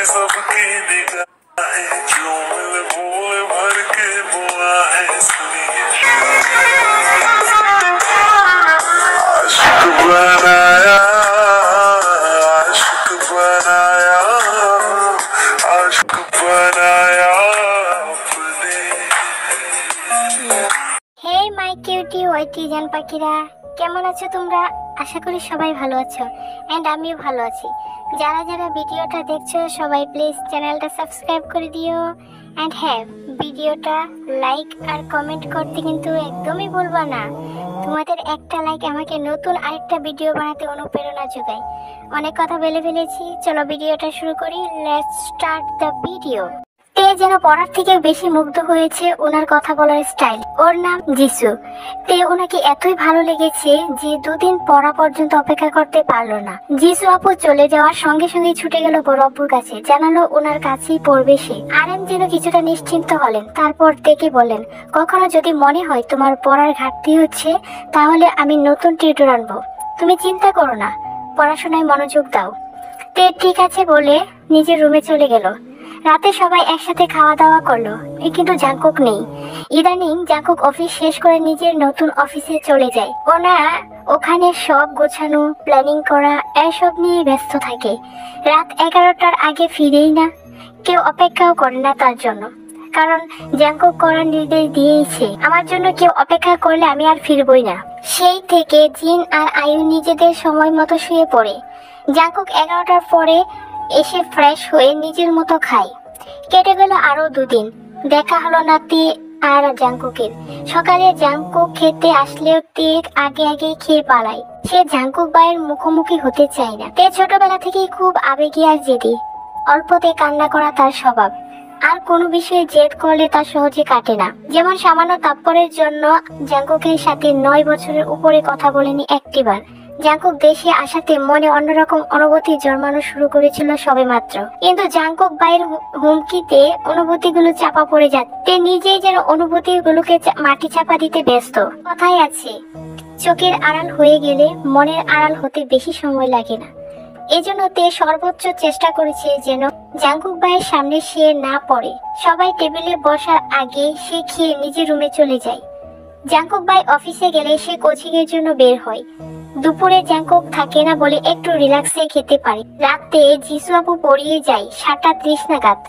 सबकी निगाहें झूम भूल भर के बुआ है सुनिए आशिक बनाया आशिक बनाया आशिक बनाया अपने। হে মাই কিউটি ওয়াইটি জান পাখিরা, কেমন আছো তোমরা? আশা করি সবাই ভালো আছো এন্ড আমিও ভালো আছি। যারা যারা ভিডিওটা দেখছো সবাই প্লিজ চ্যানেলটা সাবস্ক্রাইব করে দিও এন্ড হ্যাঁ, ভিডিওটা লাইক আর কমেন্ট করতে কিন্তু একদমই ভুলবা না। তোমাদের একটা লাইক আমাকে নতুন আরেকটা ভিডিও বানাতে অনুপ্রেরণা যোগায়। অনেক কথা বলে ফেলেছি, চলো ভিডিওটা শুরু করি। Let's start the video. তে যেন পড়ার থেকে বেশি মুগ্ধ হয়েছে ওনার কথা বলার স্টাইল। ওর নাম জিসু। তে ওনাকে এতই ভালো লেগেছে যে দুদিন পড়া পর্যন্ত অপেক্ষা করতে পারলো না। জিসু আপু চলে যাওয়ার সঙ্গে সঙ্গে ছুটে গেল বড় আপুর কাছে, জানালো ওনার কাছেই পড়বে সে। আরএম যেন কিছুটা নিশ্চিন্ত হলেন। তারপর তেকে বললেন, কখনো যদি মনে হয় তোমার পড়ার ঘাটতি হচ্ছে তাহলে আমি নতুন টিউটর আনবো, তুমি চিন্তা করো না, পড়াশোনায় মনোযোগ দাও। তে ঠিক আছে বলে নিজের রুমে চলে গেল। রাতে সবাই একসাথে খাওয়া দাওয়া করলো, কিন্তু জাংকুক নেই। ইদানিং জাংকুক অফিস শেষ করে নিজের নতুন অফিসে চলে যায়। ওনারা ওখানে সব গোছানো, প্ল্যানিং করা এসব নিয়ে ব্যস্ত থাকে। রাত 11টার আগে ফিরেই না, কেউ অপেক্ষাও করে না তার জন্য, কারণ জাংকুক করার নির্দেশ দিয়েছে, আমার জন্য কেউ অপেক্ষা করলে আমি আর ফিরবই না। সেই থেকে জিন আর আয়ু নিজেদের সময় মতো শুয়ে পড়ে। জাংকুক 11টার পরে এসে ফ্রেশ হয়ে নিজের মতো খায়। কেটে গেল আরো দুদিন, দেখা হলো না তে আর জাংকুকের। সকালে জাংকুক খেতে আসলেও তে আগে আগে খেয়ে পালায়। সে জাংকুক ভাইয়ের মুখোমুখি হতে চায় না। তে ছোটবেলা থেকেই খুব আবেগী আর জেদি। অল্পতে কান্না করা তার স্বভাব, আর কোনো বিষয়ে জেদ করলে তা সহজে কাটে না। যেমন সামান্য তাৎপর্যের জন্য জাংকুকের সাথে 9 বছরের উপরে কথা বলেনি একটিবার। জাংকুক দেশে আসাতে মনে অন্যরকম অনুভূতি জন্মানো শুরু করেছিল সবে মাত্র, কিন্তু জাংকুক ভাইয়ের হুমকিতে অনুভূতিগুলো চাপা পড়ে যাচ্ছে। নিজেই যেন অনুভূতিগুলোকে মাটি চাপা দিতে ব্যস্ত। কথাই আছে, চোখের আড়াল হয়ে গেলে মনের আড়াল হতে বেশি সময় লাগে না। এজন্য তে সর্বোচ্চ চেষ্টা করেছে যেন জাংকুক ভাইয়ের সামনে সে না পড়ে। সবাই টেবিলে বসার আগে সে খেয়ে নিজের রুমে চলে যায়। জাংকুক ভাই অফিসে গেলে সে কোচিং এর জন্য বের হয়। দুপুরে জাংকুক থাকে না বলে একটু রিল্যাক্সে খেতে পারে। রাতে জিসু আপু পড়িয়ে যায় 7:30 নাগাদ,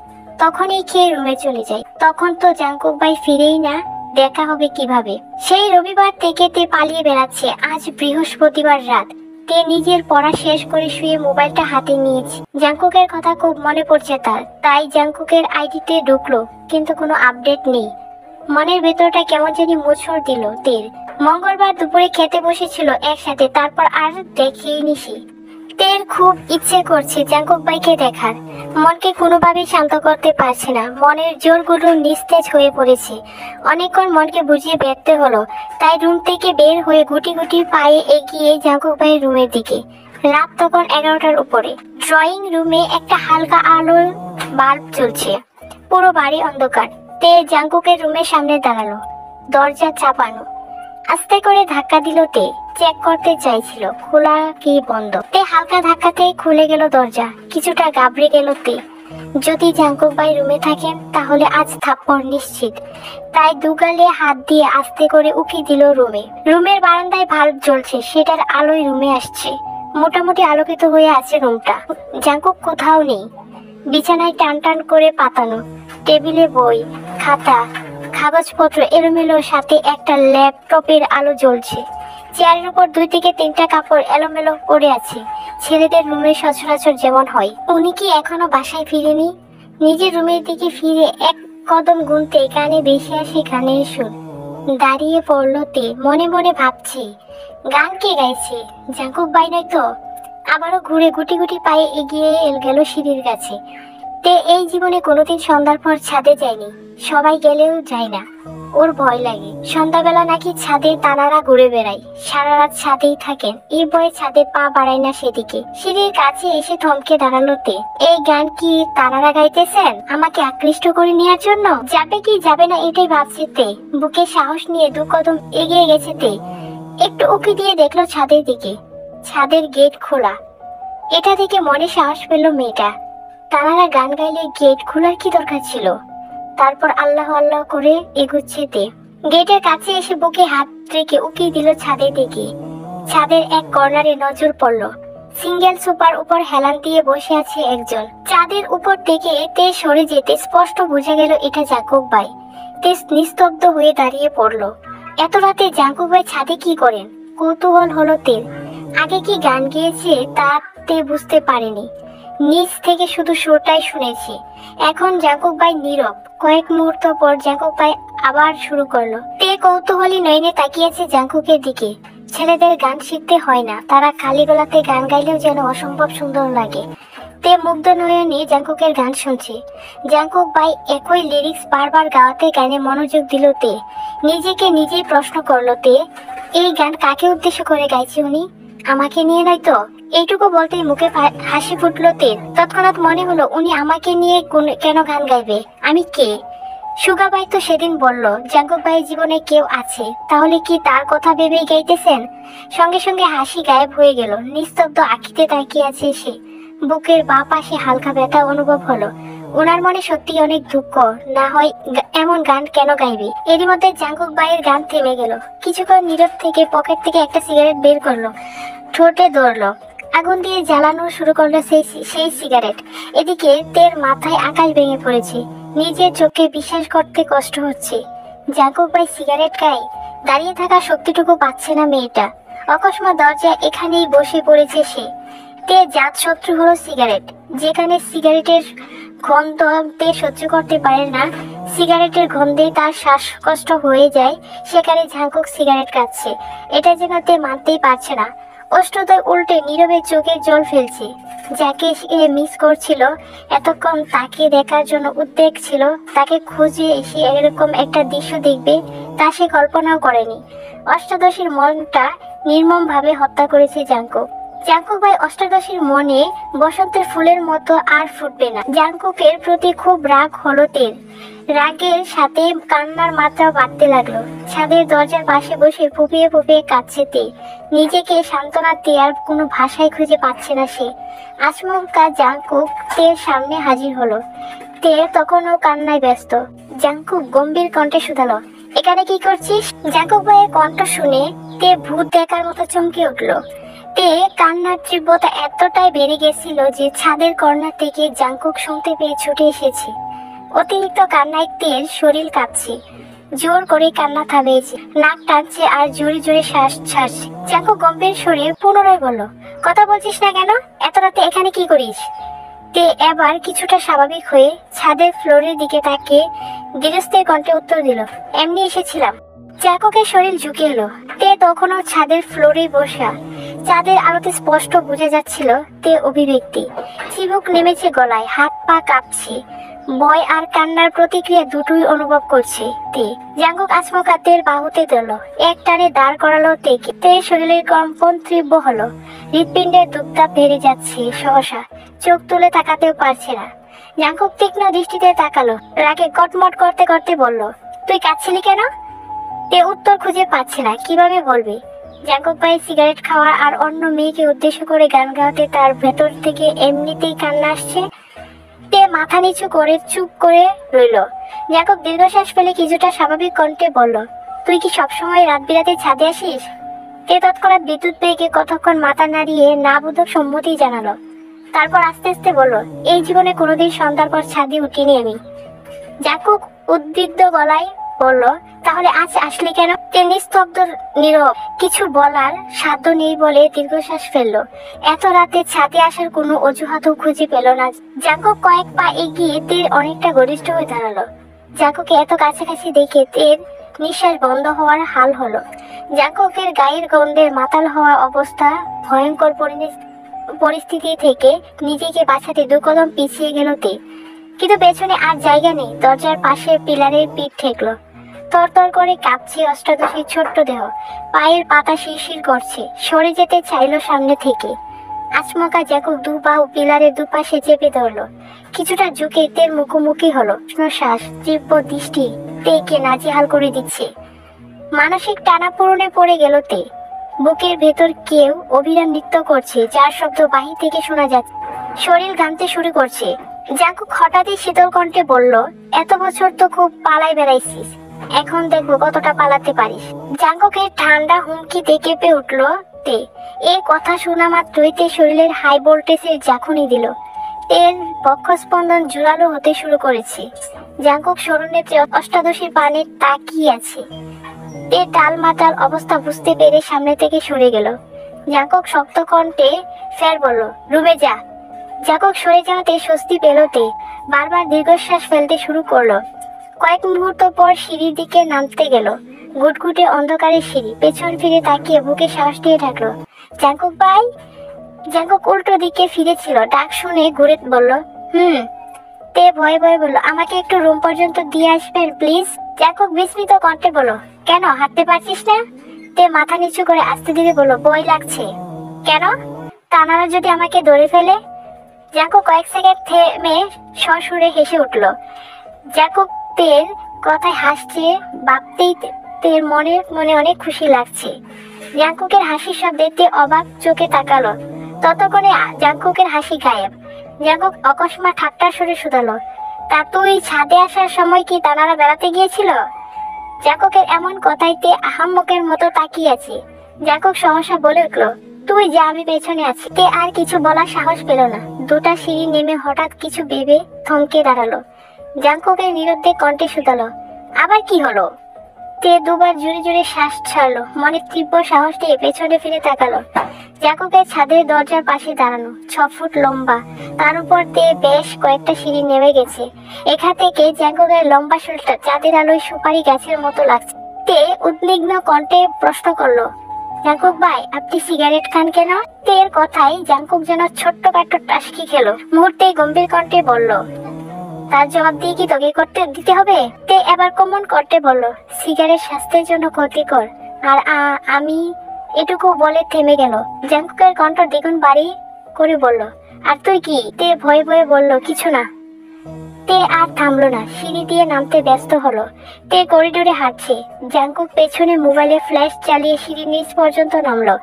তখনই খেয়ে রুমে চলে যায়। তখন তো জাংকুক ভাই ফিরেই না, দেখা হবে কিভাবে? সেই রবিবার থেকে তে পালিয়ে বেড়াচ্ছে। আজ বৃহস্পতিবার রাত। তে নিজের পড়া শেষ করে শুয়ে মোবাইলটা হাতে নিয়েছে। জাংকুকের কথা খুব মনে পড়ছে তার, তাই জাংকুকের আইডিতে ঢুকলো, কিন্তু কোনো আপডেট নেই। মনের ভেতরটা কেমন জানি মোচড় দিল তের। মঙ্গলবার দুপুরে খেতে বসেছিল একসাথে, তারপর আর দেখিনি সে। তের খুব ইচ্ছে করছে জাংকুক ভাইকে দেখার, মনকে কোনোভাবেই শান্ত করতে পারছে না। মনের জোরগুলো নিস্তেজ হয়ে পড়েছে। অনেকক্ষণ মনকে বুঝিয়ে ব্যর্থ হলো, তাই রুম থেকে বের হয়ে গুটি গুটি পায়ে এগিয়ে জাংকুক ভাইয়ের রুমের দিকে। রাত তখন 11টার উপরে। ড্রয়িং রুমে একটা হালকা আলোর বাল্ব জ্বলছে, পুরো বাড়ি অন্ধকার। তে জাংকুকের রুমের সামনে দাঁড়ালো, দরজা চাপানো। আস্তে করে ধাক্কা দিল তে, চেক করতে চাইছিল খোলা কি বন্ধ। তে হালকা ধাক্কাতেই খুলে গেল দরজা। কিছুটা ঘাবড়ে গেল তে। যদি জাংকুক ভাই রুমে থাকেন তাহলে আজ থাপ্পড় নিশ্চিত। তাই দুগালে হাত দিয়ে আস্তে করে উকি দিল রুমে। রুমের বারান্দায় বাল্ব জ্বলছে, সেটার আলোয় রুমে আসছে। মোটামুটি আলোকিত হয়ে আছে রুমটা। জাংকুক কোথাও নেই। বিছানায় টান টান করে পাতানো, টেবিলে বই, খাতা, কাগজপত্র এলোমেলো, সাথে একটা ল্যাপটপের আলো জ্বলছে। চেয়ারের উপর 2 থেকে 3টা কাপড় এলোমেলো পড়ে আছে, ছেলেদের রুমে সচরাচর যেমন হয়। উনি কি এখনো বাসায় ফিরেনি? নিজের রুমের দিকে ফিরে এক কদম গুনতে কানে ভেসে আসে গানের সুর। দাঁড়িয়ে পড়লো তে, মনে মনে ভাবছে, গান কে গাইছে? জাংকুক ভাই নয় তো? আবারও ঘুরে গুটি গুটি পায়ে এগিয়ে গেল সিঁড়ির কাছে। তে এই জীবনে কোনোদিন সন্ধ্যার পর ছাদে যায়নি, সবাই গেলেও যায় না। ওর ভয় লাগে। সন্ধ্যাবেলা নাকি ছাদে তানারা ঘুরে বেড়ায়, সারা রাত ছাদেই থাকেন। এই ভয়ে ছাদে পা বাড়ায় না সেদিকে। সিঁড়ির কাছে এসে থমকে দাঁড়ালো তে। এই গান কি তানারা গাইতেছেন আমাকে আকৃষ্ট করে নেওয়ার জন্য? যাবে কি যাবে না এটাই ভাবছে তে। বুকে সাহস নিয়ে 2 কদম এগিয়ে গেছে তে। একটু উকি দিয়ে দেখলো ছাদের দিকে। ছাদের গেট খোলা। এটা দেখে মনে সাহস পেল মেয়েটা। তারারা গান গাইলে গেট খোলার কি দরকার ছিল? তারপর আল্লাহ আল্লাহ করে এগুচ্ছে তে। গেটের কাছে এসে বুকে হাত রেখে উকি দিল ছাদের দিকে। ছাদের এক কর্নারে নজর পড়ল, সিঙ্গেল সোফার উপর হেলান দিয়ে বসে আছে একজন। চাঁদের উপর থেকে তে সরে যেতে স্পষ্ট বোঝা গেল এটা জাঙ্কুক ভাই। তে নিস্তব্ধ হয়ে দাঁড়িয়ে পড়ল। এত রাতে জাঙ্কুক ভাই ছাদে কি করেন? কৌতূহল হলো তের। আগে কি গান গেয়েছে তা তে বুঝতে পারেনি, নিচ থেকে শুধু সুরটাই শুনেছি। এখন জাঙ্কুক ভাই নীরব। কয়েক মুহূর্ত পর জাঙ্কুক ভাই আবার শুরু করলো। তে কৌতূহলী নয়নে তাকিয়েছে জাঙ্কুকের দিকে। ছেলেদের গান শিখতে হয় না, তারা খালি গলাতে গান গাইলেও যেন অসম্ভব সুন্দর লাগে। তে মুগ্ধ নয়নে জাঙ্কুকের গান শুনছে। জাঙ্কুক ভাই একই লিরিক্স বারবার গাওয়াতে গানে মনোযোগ দিল তে। নিজেকে নিজেই প্রশ্ন করলো তে, এই গান কাকে উদ্দেশ্য করে গাইছে উনি? আমাকে নিয়ে নয় তো? এইটুকু বলতেই মুখে হাসি ফুটলো তের। তৎক্ষণাৎ মনে হলো উনি আমাকে নিয়ে কেন গান গাইবে? আমি কে? সুগা ভাই তো সেদিন বলল জাঙ্কুক ভাইয়ের জীবনে কেউ আছে, তাহলে কি তার কথা ভেবেই গাইতেছেন? সঙ্গে সঙ্গে হাসি গায়েব হয়ে গেল। নিস্তব্ধ আঁখিতে তাকিয়ে আছে সে। বুকের বাঁ পাশে হালকা ব্যথা অনুভব হলো। ওনার মনে সত্যি অনেক দুঃখ, না হয় এমন গান কেন গাইবে? এরই মধ্যে জাঙ্কুক ভাইয়ের গান থেমে গেল। কিছুক্ষণ নীরব থেকে পকেট থেকে একটা সিগারেট বের করলো, ঠোঁটে ধরলো, আগুন দিয়ে জ্বালানো শুরু করলো সেই সিগারেট। এদিকে তের মাথায় আকাশ ভেঙে পড়েছে। নিজের চোখে বিশ্বাস করতে কষ্ট হচ্ছে। জাঙ্কুক ভাই সিগারেট খায়? দাঁড়িয়ে থাকার শক্তিটুকু পাচ্ছে না মেয়েটা। অকস্মাৎ দরজা এখানেই বসে পড়েছে সে। তে জাত শত্রু হলো সিগারেট। যেখানে সিগারেটের গন্ধ তে সহ্য করতে পারে না, সিগারেটের গন্ধে তার শ্বাসকষ্ট হয়ে যায়, সেখানে জাঙ্কুক সিগারেট খাচ্ছে। এটা যেন তে মানতেই পারছে না। অষ্টদয় উল্টে নীরবে চোখের জল ফেলছে। যাকে সে মিস করছিল, এতক্ষণ তাকে দেখার জন্য উদ্বেগ ছিল, তাকে খুঁজে এসে এরকম একটা দৃশ্য দেখবে তা সে কল্পনাও করেনি। অষ্টাদশীর মনটা নির্মম ভাবে হত্যা করেছে জাঙ্কুক। জাঙ্কুক ভাই অষ্টাদশীর মনে বসন্তের ফুলের মতো আর ফুটবে না। জাঙ্কুকের প্রতি খুব রাগ হলো তের। রাগের সাথে কান্নার মাত্রা বাড়তে লাগলো। ছাদের দরজার পাশে বসে ফুপিয়ে ফুপিয়ে কাঁদছে তে। নিজেকে সান্ত্বনা দেওয়ার কোনো ভাষাই খুঁজে পাচ্ছে না সে। আচমকা জাঙ্কুক তের সামনে হাজির হলো। তে তখনও কান্নায় ব্যস্ত। জাঙ্কুক গম্ভীর কণ্ঠে শুধালো, এখানে কি করছিস? জাঙ্কুক ভাইয়ের কণ্ঠ শুনে তে ভূত দেখার মতো চমকে উঠলো। তে কান্নার তীব্রতা এতটাই বেড়ে গেছিল যে ছাদের কর্নার থেকে জাঙ্কুক শুনতে পেয়ে ছুটে এসেছে। অতিরিক্ত কান্নায় তের শরীর কাঁপছে। জোর করে কান্না থামিয়েছে, নাক টানছে আর জোরে জোরে শ্বাস ছাড়ছে। জাঙ্কুক গম্ভীর স্বরে পুনরায় বলল, কথা বলছিস না কেন? এত রাতে এখানে কি করিস? তে এবার কিছুটা স্বাভাবিক হয়ে ছাদের ফ্লোরের দিকে তাকিয়ে ধীরস্থির কণ্ঠে উত্তর দিল, এমনি এসেছিলাম। জাঙ্কুকের শরীর ঝুঁকে এলো। তে তখনও ছাদের ফ্লোরে বসা। চাঁদের আলোতে স্পষ্ট বোঝা যাচ্ছিল তে অভিব্যক্তি। চিবুক নেমেছে গলায়, হাত পা কাঁপছে। ভয় আর কান্নার প্রতিক্রিয়া দুটোই অনুভব করছে তে। জাঙ্কুক আচমকা তের বাহুতে ধরল, এক টানে দাঁড় করালো তেকে। তের শরীরের কম্পন তীব্র হলো। হৃৎপিণ্ডের দুপদাপ বেড়ে যাচ্ছে সহসা। চোখ তুলে তাকাতেও পারছে না। জাঙ্কুক তীক্ষ্ণ দৃষ্টিতে তাকালো, রাগে কটমট করতে করতে বলল, তুই কাঁদছিলি কেন? তে উত্তর খুঁজে পাচ্ছে না, কিভাবে বলবে। জাঙ্কুক ভাই সিগারেট খাওয়া আর অন্য মেয়েকে উদ্দেশ্য করে গান গাওয়াতে তার ভেতর থেকে এমনিতেই কান্না আসছে। তে মাথা নিচু করে চুপ করে রইল। জাঙ্কুক দীর্ঘশ্বাস ফেলে কিছুটা স্বাভাবিক কণ্ঠে বলল, তুই কি সবসময় রাত বিরাতে ছাদে আসিস? তে তৎক্ষণাৎ বিদ্যুৎ পেয়ে কতক্ষণ মাথা নাড়িয়ে না বোধক সম্মতি জানালো। তারপর আস্তে আস্তে বলল, এই জীবনে কোনোদিন সন্ধ্যার পর ছাদে উঠিনি আমি। জাঙ্কুক উদ্বিগ্ন গলায় বলল, তাহলে আজ আসলি কেন? তে নিস্তব্ধ নীরব, কিছু বলার সাধ্য নেই বলে দীর্ঘশ্বাস ফেললো। এত রাতে ছাদে আসার কোনো অজুহাতও খুঁজে পেল না। জাঙ্কুক কয়েক পা এগিয়ে তের অনেকটা ঘনিষ্ঠ হয়ে দাঁড়ালো। জাঙ্কুকে এত কাছাকাছি দেখে তের নিঃশ্বাস বন্ধ হওয়ার হাল হলো। জাঙ্কুকের গায়ের গন্ধের মাতাল হওয়া অবস্থা ভয়ঙ্কর পরিস্থিতি থেকে নিজেকে বাঁচাতে দু কদম পিছিয়ে গেল তে। কিন্তু পেছনে আর জায়গা নেই। দরজার পাশে পিলারের পিঠ ঠেকলো। তরতর করে কাঁপছে অষ্টাদশীর ছোট্ট দেহ। পায়ের পাতা শিরশির করছে। সরে যেতে চাইলো সামনে থেকে। আচমকা জাঙ্কুক দু বাহু পিলারের দুপাশে চেপে ধরলো। কিছুটা ঝুঁকে তের মুখোমুখি হলো। শ্বাস, তীব্র দৃষ্টি তেকে নাজেহাল করে দিচ্ছে। মানসিক টানাপোড়েনে পড়ে গেল তে। বুকের ভেতর কেউ অবিরাম নৃত্য করছে, যার শব্দ বাহির থেকে শোনা যাচ্ছে। শরীর ঘামতে শুরু করছে। জাঙ্কুক হঠাৎই শীতল কণ্ঠে বলল, এত বছর তো খুব পালাই বেড়াইছিস, এখন দেখবো কতটা পালাতে পারিস। জাঙ্কুকের ঠান্ডা হুমকিতে কেঁপে উঠল তে। এই কথা শোনা মাত্রই তে শরীরের হাই ভোল্টেজের ঝাঁকুনি দিল। তের বক্ষস্পন্দন জোরালো হতে শুরু করেছে। জাঙ্কুক শরণেত্রী অষ্টাদশীর পানে তাকিয়ে আছে। তে টালমাটাল অবস্থা বুঝতে পেরে সামনে থেকে সরে গেল। জাঙ্কুক শক্ত কণ্ঠে ফের বলল, রুমে যা। জাঙ্কুক সরে যাওয়াতে স্বস্তি পেল তে। বারবার দীর্ঘশ্বাস ফেলতে শুরু করলো। কয়েক মুহূর্ত পর সিঁড়ির দিকে নামতে গেল। ঘুটঘুটে অন্ধকারের সিঁড়ি। পেছন ফিরে তাকিয়ে বুকে সাহস দিয়ে ডাকলো, জাঙ্কুক ভাই। জাঙ্কুক উল্টো দিকে ফিরেছিল। ডাক শুনে ঘুরে বলল, তে ভয়ে ভয়ে বলল, আমাকে একটু রুম পর্যন্ত দিয়ে আসবেন প্লিজ। জাঙ্কুক বিস্মিত কণ্ঠে বলল, কেন, হাঁটতে পারছিস না? তে মাথা নিচু করে আস্তে ধীরে বলল, ভয় লাগছে। কেন? তানারা যদি আমাকে ধরে ফেলে? জাঙ্কুক কয়েক সেকেন্ড থেমে সসুরে হেসে উঠল। জাঙ্কুক তের কথায় হাসছে ভাবতেই তের মনে মনে অনেক খুশি লাগছে। জাঙ্কুকের হাসির শব্দে তে অবাক চোখে তাকালো। ততক্ষণে জাঙ্কুকের হাসি গায়েব। জাঙ্কুক অকস্মাৎ ঠাট্টার সুরে শুধালো, তা তুই ছাদে আসার সময় কি তানারা বেড়াতে গিয়েছিল? জাঙ্কুকের এমন কথাইতে আহাম্মকের মতো তাকিয়ে আছে। জাঙ্কুক সহসা বলে উঠল, তুই যা, আমি পেছনে আছি। তে আর কিছু বলার সাহস পেল না। দুটা সিঁড়ি নেমে হঠাৎ কিছু ভেবে থমকে দাঁড়ালো। জাঙ্কুকের নিরুদ্দেশ কণ্ঠে শুধালো, আবার কি হলো? তে দুবার জোরে জোরে শ্বাস ছাড়লো। মনে তীব্র সাহস দিয়ে পেছনে ফিরে তাকালো। জাঙ্কুকের ছাদের দরজার পাশে দাঁড়ানো, 6 ফুট লম্বা। তার উপর তে বেশ কয়েকটা সিঁড়ি নেমে গেছে। এখান থেকে জাঙ্কুকের লম্বা শরীরটা চাঁদের আলোয় সুপারি গাছের মতো লাগছে। তে উদ্বিগ্ন কণ্ঠে প্রশ্ন করলো, জাঙ্কুক ভাই, আপনি সিগারেট খান কেন? তের কথাই জাঙ্কুক যেন ছোট্টখাটো টাসকি খেলো। মুহূর্তে গম্ভীর কণ্ঠে বলল, তার জবাব দিয়ে কি তোকে করতে দিতে হবে? তে এবার কমন করতে বলল, সিগারেট স্বাস্থ্যের জন্য ক্ষতিকর। আর আমি এটুকু বলে থেমে গেল। জাঙ্কুকের কণ্ঠ দ্বিগুণ বাড়ি করে বলল, আর তুই কি? তে ভয়ে ভয়ে বলল, কিছু না। তে আর থামলো না, সিঁড়ি দিয়ে নামতে ব্যস্ত হলো। তে করিডোরে হাঁটছে। জাঙ্কুক পেছনে মোবাইলে ফ্ল্যাশ চালিয়ে সিঁড়ি নিচ পর্যন্ত নামলো।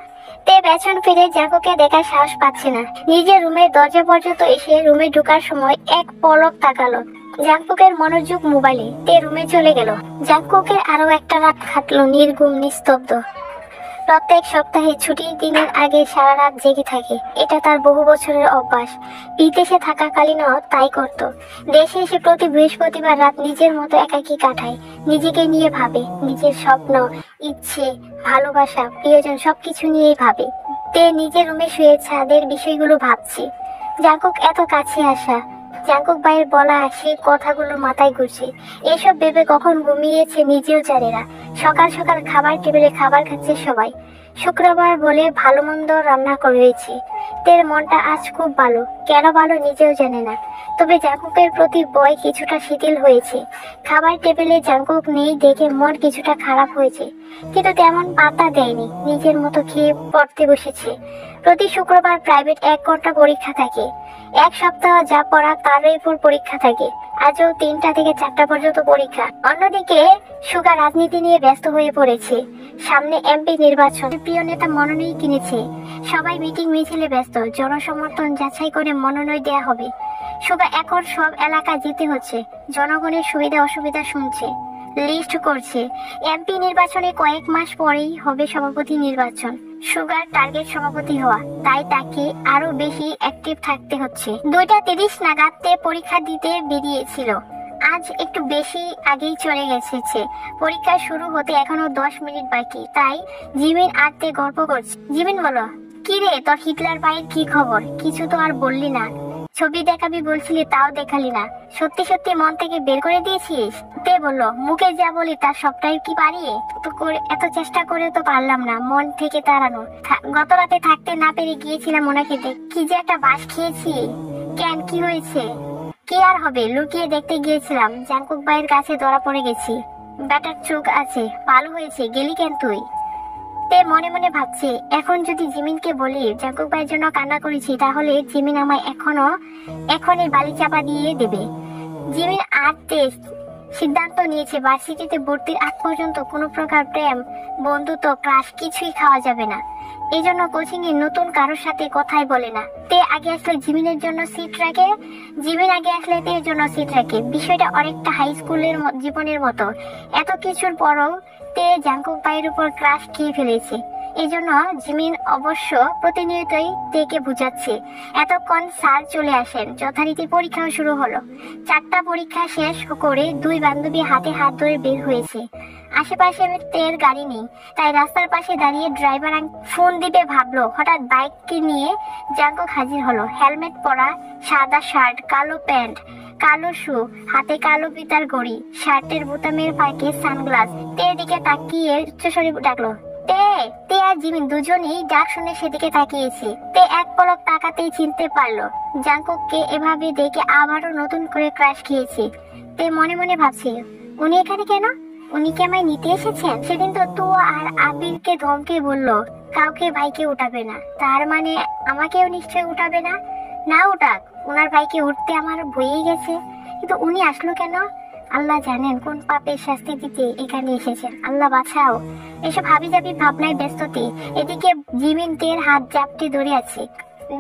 তে পেছন ফিরে জাঙ্কুকে দেখার সাহস পাচ্ছে না। নিজের রুমের দরজা পর্যন্ত এসে রুমে ঢোকার সময় এক পলক তাকালো। জাঙ্কুকের মনোযোগ মোবাইলে। তে রুমে চলে গেল। জাঙ্কুকের আরো একটা রাত কাটলো নির্ঘুম, নিস্তব্ধ। প্রত্যেক সপ্তাহে ছুটির দিনের আগে সারা রাত জেগে থাকে। এটা তার বহু বছরের অভ্যাস। বিদেশে থাকাকালীনও তাই করত। দেশে এসে প্রতি বৃহস্পতিবার রাত নিজের মতো একাকী কাটায়। নিজেকে নিয়ে ভাবে, নিজের স্বপ্ন, ইচ্ছে, ভালোবাসা, প্রিয়জন সবকিছু নিয়েই ভাবে। তে নিজের রুমে শুয়ে ছাদের বিষয়গুলো ভাবছে। জাঙ্কুক এত কাছে আসা, জাঙ্কুক ভাইয়ের বলা সেই কথাগুলো মাথায় ঘুরছে। এইসব ভেবে কখন ঘুমিয়েছে নিজেও জানে না। সকাল সকাল খাবার টেবিলে খাবার খাচ্ছে সবাই। শুক্রবার বলে ভালো মন্দ রান্না করেছে। তের মনটা আজ খুব ভালো, কেন ভালো নিজেও জানে না। তবে জাঙ্কুকের প্রতি ভয় কিছুটা শিথিল হয়েছে। খাবার টেবিলে জাঙ্কুক নেই দেখে মন কিছুটা খারাপ হয়েছে, কিন্তু তেমন পাত্তা দেয়নি। নিজের মতো খেয়ে পড়তে বসেছে। প্রতি শুক্রবার প্রাইভেট 1 ঘন্টা পরীক্ষা থাকে। এক সপ্তাহ যা পড়া তার উপর পরীক্ষা থাকে। আজও 3টা থেকে 4টা পর্যন্ত পরীক্ষা। অন্যদিকে সুগা রাজনীতি নিয়ে ব্যস্ত হয়ে পড়েছে। সামনে এমপি নির্বাচন, প্রিয় নেতা মনোনয়ন কিনেছে। সবাই মিটিং মিছিলে ব্যস্ত। জনসমর্থন যাচাই করে মনোনয়ন দেয়া হবে। সুগা এখন সব এলাকা যেতে হচ্ছে। জনগণের সুবিধা অসুবিধা শুনছে, লিস্ট করছে। এমপি নির্বাচনে কয়েক মাস পরেই হবে সভাপতি নির্বাচন। সুগার টার্গেট সভাপতি হওয়া, তাই তাকে আরো বেশি অ্যাক্টিভ থাকতে হচ্ছে। 2:30 নাগাদ তে পরীক্ষা দিতে বেরিয়েছিল। আজ একটু বেশি আগেই চলে গেছে। পরীক্ষা শুরু হতে এখনো 10 মিনিট বাকি। তাই জিমিন আর তে গল্প করছে। জিমিন বলো, কি রে, তোর হিটলার ভাইয়ের কি খবর? কিছু তো আর বললি না। ছবি দেখাবি বলছিলি, তাও দেখালি না। সত্যি সত্যি মন থেকে বের করে দিয়েছিস? তে বললো, মুখে যা বলি তার সবটাই কি পারি? এত চেষ্টা করে তো পারলাম না মন থেকে তাড়ানো। গত রাতে থাকতে না পেরে গিয়েছিলাম ওনাকে দেখ। কি যে একটা বাস খেয়েছি। কেন, কি হয়েছে? কি আর হবে, লুকিয়ে দেখতে গিয়েছিলাম। জাঙ্কুক ভাইয়ের কাছে ধরা পড়ে গেছি। ব্যাটার চোখ আছে, ভালো হয়েছে। গেলি কেন তুই? তে মনে মনে ভাবছে, এখন যদি জিমিনকে বলি জাঙ্কুক ভাইয়ের জন্য কান্না করেছি, তাহলে জিমিন আমায় এখনই বালি চাপা দিয়ে দেবে। জিমিন আর তে সিদ্ধান্ত নিয়েছে ভার্সিটিতে ভর্তির আগ পর্যন্ত কোনো প্রকার প্রেম, বন্ধুত্ব, ক্রাশ কিছুই খাওয়া যাবে না। এই জন্য কোচিং এ নতুন কারোর সাথে কথাই বলে না। তে আগে আসলে জিমিনের জন্য সিট রাখে, জিমিন আগে আসলে তের জন্য সিট রাখে। বিষয়টা অনেকটা হাই স্কুলের জীবনের মতো। এত কিছুর পরও তে জাংকুক ভাইয়ের উপর ক্রাশ খেয়ে ফেলেছে। এই জন্য জিমিন অবশ্য প্রতিনিয়তই তেকে বুঝাচ্ছে। এতক্ষণ স্যার চলে আসেন, যথারীতি পরীক্ষাও শুরু হলো। 4টা পরীক্ষা শেষ করে দুই বান্ধবী হাতে হাত ধরে বের হয়েছে। আশেপাশে তের গাড়ি নেই, তাই রাস্তার পাশে দাঁড়িয়ে ড্রাইভার ফোন দিবে ভাবলো। হঠাৎ বাইককে নিয়ে জাংকুক হাজির হলো। হেলমেট পরা, সাদা শার্ট, কালো প্যান্ট, কালো শু, হাতে কালো পিতার ঘড়ি, শার্টের বোতামের ফাঁকে সানগ্লাস। তের দিকে তাকিয়ে উচ্চস্বরে ডাকলো, তে। তে আর জিমিন দুজনেই ডাক শুনে সেদিকে তাকিয়েছে। তে এক পলক তাকাতেই চিনতে পারলো জাংকুককে। এভাবে দেখে আবারও নতুন করে ক্রাশ খেয়েছে। তে মনে মনে ভাবছে, উনি এখানে কেন? উনি কি আমায় নিতে এসেছেন? সেদিন তো তু আর আবিরকে ধমকে বললো কাউকে ভাইকে উঠাবে না, তার মানে আমাকেও নিশ্চয় উঠাবে না। না উঠাক, ওনার ভাইকে উঠতে আমার ভয়েই গেছে, কিন্তু উনি আসলো কেন? আল্লাহ জানেন কোন পাপের শাস্তি দিতে এখানে এসেছেন। আল্লাহ বাঁচাও। এসব হাবিজাবি ভাবনায় ব্যস্ততে এদিকে জিমিন তের হাত জাপটে ধরে আছে।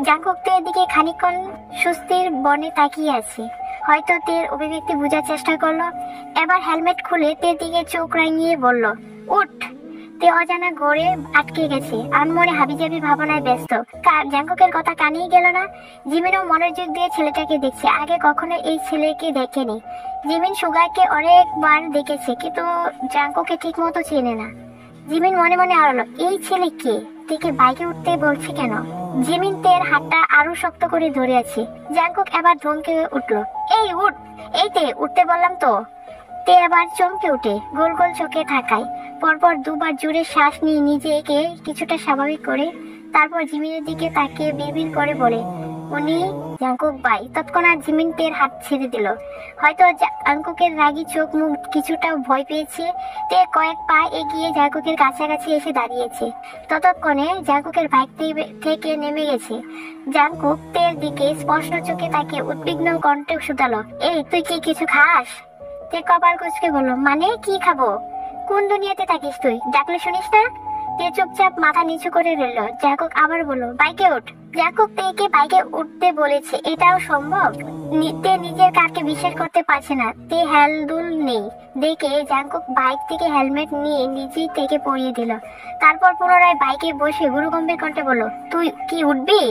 জাংকুক তের দিকে খানিকক্ষণ সুস্থির বনে তাকিয়ে আছে। হয়তো তের অভিব্যক্তি বোঝার চেষ্টা করলো। এবার হেলমেট খুলে তের দিকে চোখ রাঙিয়ে বলল, উঠ। তে অজানা ঘরে আটকে গেছে, আনমনে হাবিজাবি ভাবনায় ব্যস্ত। জাংকুকের কথা কানেই গেল না। জিমিনও মনোযোগ দিয়ে ছেলেটাকে দেখছে। আগে কখনো এই ছেলেকে দেখেনি। জিমিন সুগারকে অনেকবার দেখেছে, কিন্তু জাংকুকে ঠিক মতো চেনে না। জিমিন মনে মনে আড়লো, এই ছেলে কে? তেকে বাইকে উঠতে বলছে কেন? জিমিন তের হাতটা আরো শক্ত করে ধরে আছে। জাংকুক এবার ধমকে উঠলো, এই উঠ। এই তে, উঠতে বললাম তো। তে আবার চমকে উঠে গোল গোল চোখে থাকায় পরপর দুবার জোরে শ্বাস নিয়ে নিজেকে কিছুটা স্বাভাবিক করে তারপর জিমিনের দিকে তাকিয়ে বিড়বিড় করে বলে, উনি জাংকুক ভাই। তৎক্ষণাৎ জিমিন তের হাত ছেড়ে দিল। হয়তো জাংকুকের রাগী চোখ মুখ কিছুটা ভয় পেয়েছে। তে কয়েক পা এগিয়ে জাংকুকের কাছাকাছি এসে দাঁড়িয়েছে। ততক্ষণে জাংকুকের বাইক থেকে নেমে গেছে। জাংকুক তের দিকে স্পষ্ট চোখে তাকিয়ে উদ্বিগ্ন কণ্ঠে শুধালো, এই তুই কি কিছু খাস? তে কপাল কুঁচকে বললো, মানে কি খাবো? কোন দুনিয়াতে থাকিস তুই? ডাকলে শুনিস না? তে চুপচাপ মাথা নিচু করে রইল। জাংকুক আবার বলল, বাইকে উঠ। জাংকুক তেকে বাইকে উঠতে বলেছে, এটাও সম্ভব? তে নিজের কানকে বিশ্বাস করতে পারছে না। তে হেলদুল নেই দেখে জাংকুক বাইক থেকে হেলমেট নিয়ে নিজেই তেকে পরিয়ে দিল। তারপর পুনরায় বাইকে বসে গুরুগম্ভীর কণ্ঠে বলল, তুই কি উঠবি?